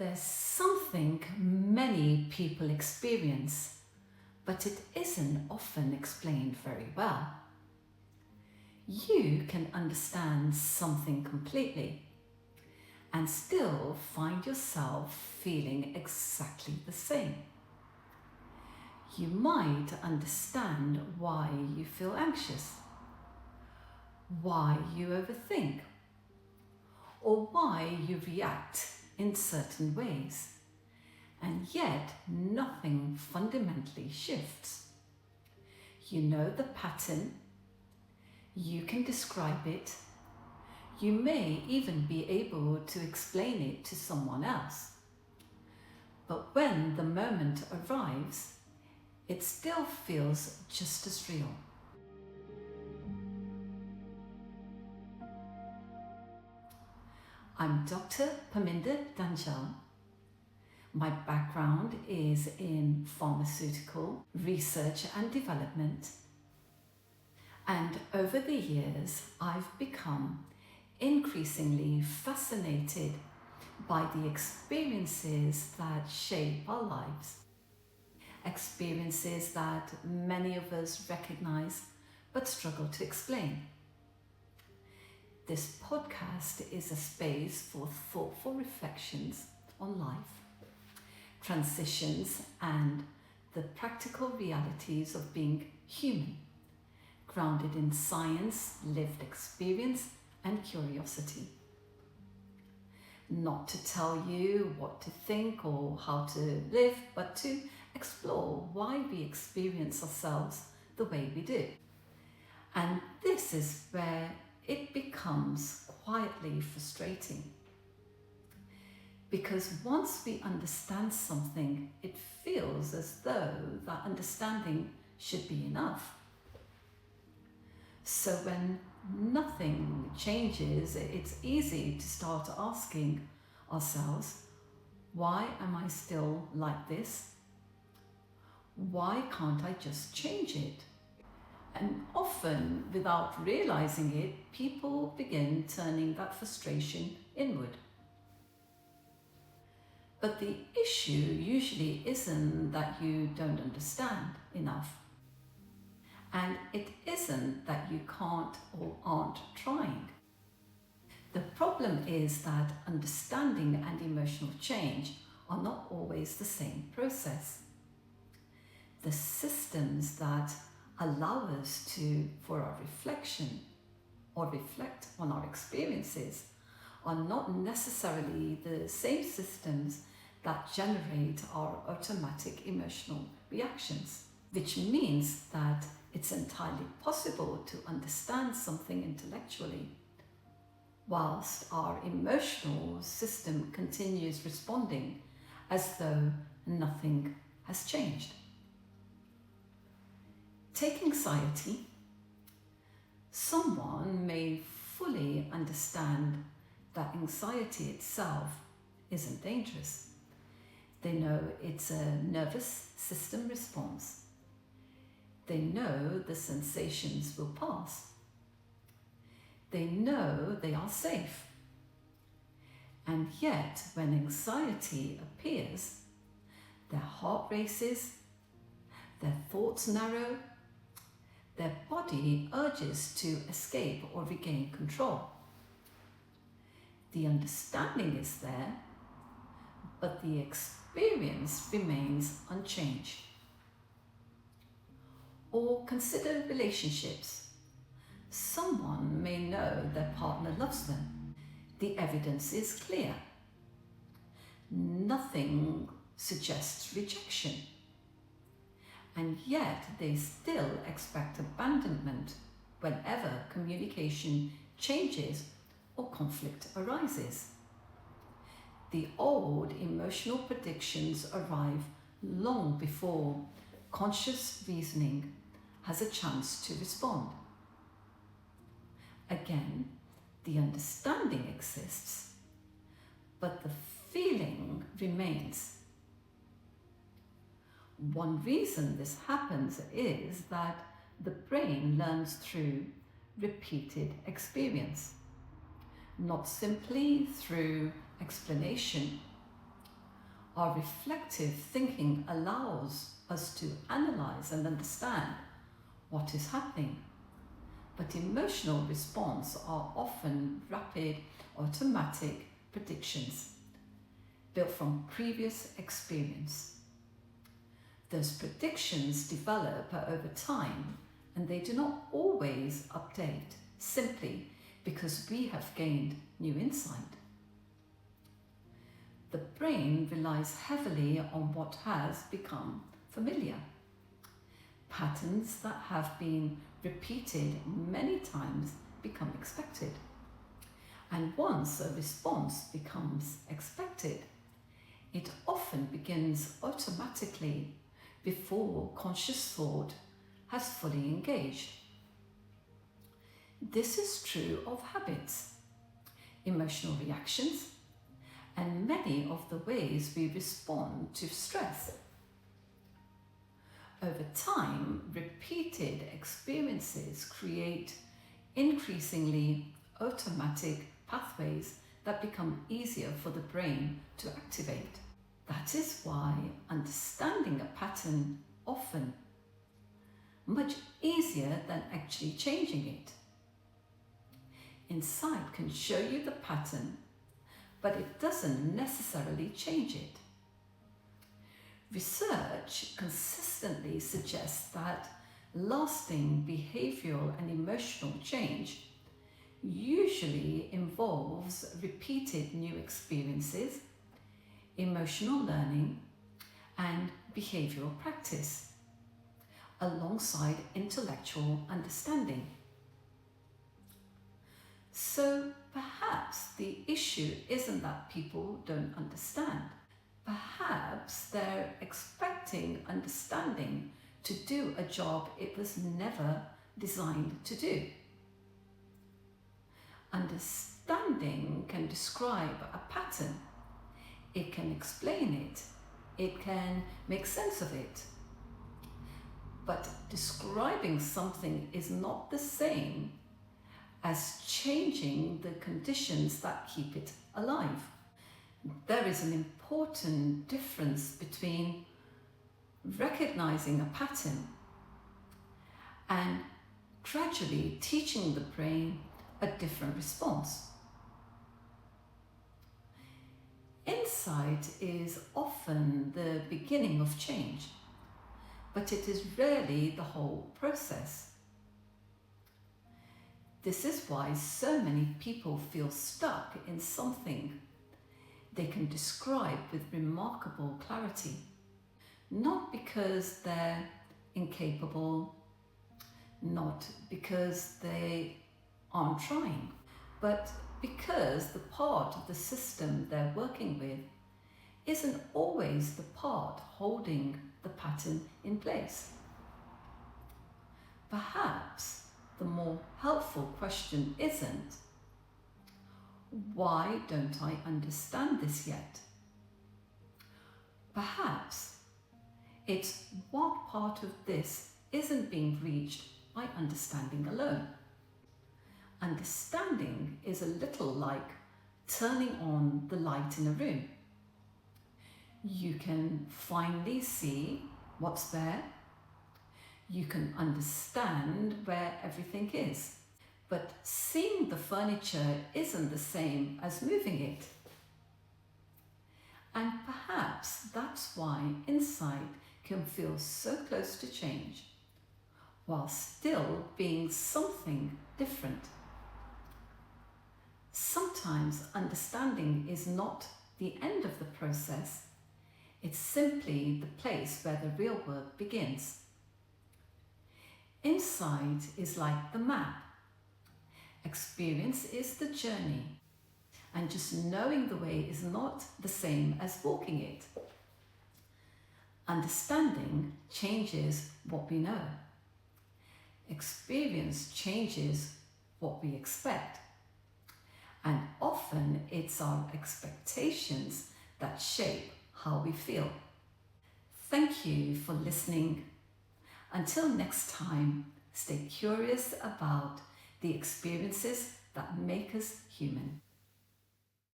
There's something many people experience, but it isn't often explained very well. You can understand something completely and still find yourself feeling exactly the same. You might understand why you feel anxious, why you overthink, or why you react in certain ways, and yet nothing fundamentally shifts. You know the pattern, you can describe it, you may even be able to explain it to someone else. But when the moment arrives, it still feels just as real. I'm Dr. Parminder Danjal. My background is in pharmaceutical research and development. And over the years, I've become increasingly fascinated by the experiences that shape our lives. Experiences that many of us recognize but struggle to explain. This podcast is a space for thoughtful reflections on life, transitions, and the practical realities of being human, grounded in science, lived experience, and curiosity. Not to tell you what to think or how to live, but to explore why we experience ourselves the way we do. And this is where it becomes quietly frustrating. Because once we understand something, it feels as though that understanding should be enough. So when nothing changes, it's easy to start asking ourselves, why am I still like this? Why can't I just change it? And often, without realizing it, people begin turning that frustration inward. But the issue usually isn't that you don't understand enough. And it isn't that you can't or aren't trying. The problem is that understanding and emotional change are not always the same process. The systems that allow us for our reflection or reflect on our experiences are not necessarily the same systems that generate our automatic emotional reactions, which means that it's entirely possible to understand something intellectually whilst our emotional system continues responding as though nothing has changed. Take anxiety. Someone may fully understand that anxiety itself isn't dangerous. They know it's a nervous system response. They know the sensations will pass. They know they are safe. And yet, when anxiety appears, their heart races, their thoughts narrow, their body urges to escape or regain control. The understanding is there, but the experience remains unchanged. Or consider relationships. Someone may know their partner loves them. The evidence is clear. Nothing suggests rejection. And yet they still expect abandonment whenever communication changes or conflict arises. The old emotional predictions arrive long before conscious reasoning has a chance to respond. Again, the understanding exists, but the feeling remains. One reason this happens is that the brain learns through repeated experience, not simply through explanation Our reflective thinking allows us to analyze and understand what is happening. But emotional response are often rapid, automatic predictions built from previous experience. Those predictions develop over time and they do not always update simply because we have gained new insight. The brain relies heavily on what has become familiar. Patterns that have been repeated many times become expected. And once a response becomes expected, it often begins automatically before conscious thought has fully engaged. This is true of habits, emotional reactions, and many of the ways we respond to stress. Over time, repeated experiences create increasingly automatic pathways that become easier for the brain to activate. That is why understanding a pattern often much easier than actually changing it. Insight can show you the pattern, but it doesn't necessarily change it. Research consistently suggests that lasting behavioral and emotional change usually involves repeated new experiences, emotional learning, and behavioral practice, alongside intellectual understanding. So perhaps the issue isn't that people don't understand. Perhaps they're expecting understanding to do a job it was never designed to do. Understanding can describe a pattern. It can explain it. It can make sense of it. But describing something is not the same as changing the conditions that keep it alive. There is an important difference between recognizing a pattern and gradually teaching the brain a different response. Insight is often the beginning of change, but it is rarely the whole process. This is why so many people feel stuck in something they can describe with remarkable clarity, not because they're incapable, not because they aren't trying, but because the part of the system they're working with isn't always the part holding the pattern in place. Perhaps the more helpful question isn't, why don't I understand this yet? Perhaps it's what part of this isn't being reached by understanding alone. Understanding is a little like turning on the light in a room. You can finally see what's there. You can understand where everything is. But seeing the furniture isn't the same as moving it. And perhaps that's why insight can feel so close to change, while still being something different. Sometimes understanding is not the end of the process, it's simply the place where the real work begins. Insight is like the map. Experience is the journey, and just knowing the way is not the same as walking it. Understanding changes what we know. Experience changes what we expect. And often it's our expectations that shape how we feel. Thank you for listening. Until next time, stay curious about the experiences that make us human.